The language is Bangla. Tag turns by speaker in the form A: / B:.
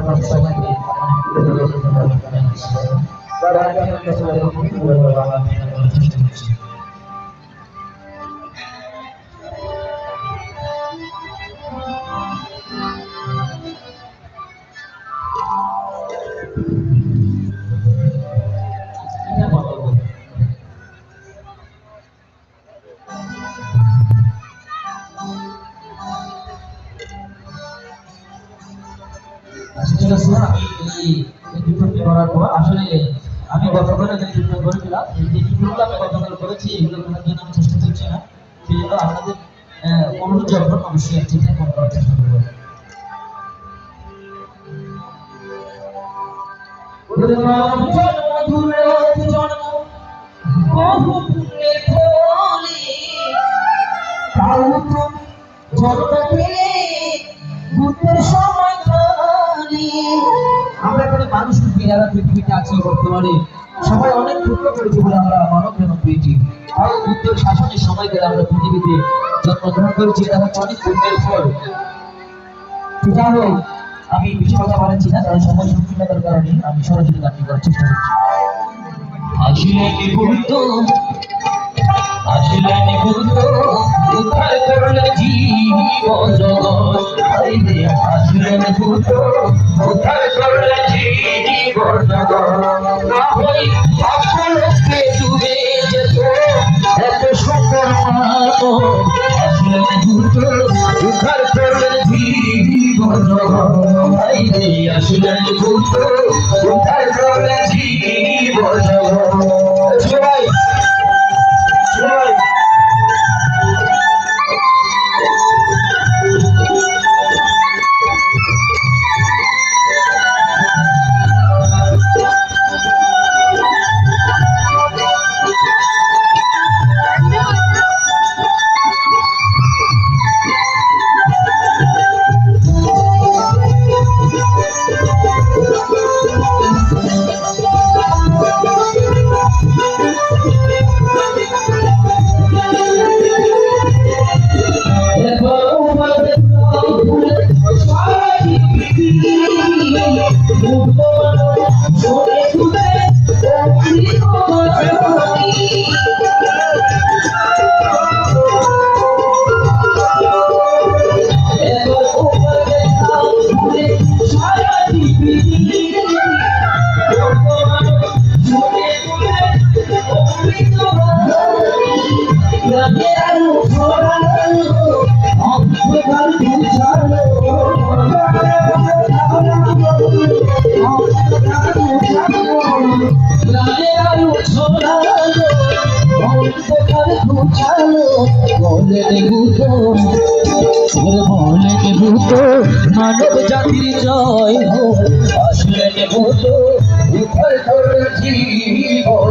A: সবাইকে আসলে আমি গতকাল ট্রিটমেন্ট করেছিলাম, এই যে ট্রিটমেন্টগুলো আমি গতকাল করেছি এগুলো করার জন্য আমি চেষ্টা করছি না, সেই জন্য আপনাদের অনুরোধ যখন অবশ্যই ঠিকঠাক মনে করার চেষ্টা করবো। আমরা এখানে মানুষ যারা পৃথিবীতে আছি বর্তমানে সবাই অনেক দুঃখ করেছি বলে আমরা মানব জন্ম পেয়েছি। আর বুদ্ধের শাসনের সময় গেলে আমরা পৃথিবীতে জন্মগ্রহণ করেছি, এটা হচ্ছে অনেক পুণ্যের ফল। যাই হোক, আমি বেশি কথা বলেছি না, কারণ সময় সংকীর্ণতার কারণে আমি সরাসরি গান করার চেষ্টা করছি। আসলে নিবুদ্ধ উদ্ধার করলে জীবন জগৎ, আসলে নিবুদ্ধ উদ্ধার করলে জীবন জগৎ, না হই সকলকে ডুবে যেত এত সকল মানব, আসলে নিবুদ্ধ উদ্ধার করলে জীবন জগৎ, আসলে নিবুদ্ধ উদ্ধার করলে জীবন জগৎ। সবাই মানব জাতির জয় হো, আসলে নিবুদ্ধ উদ্ধার করলে জীবন।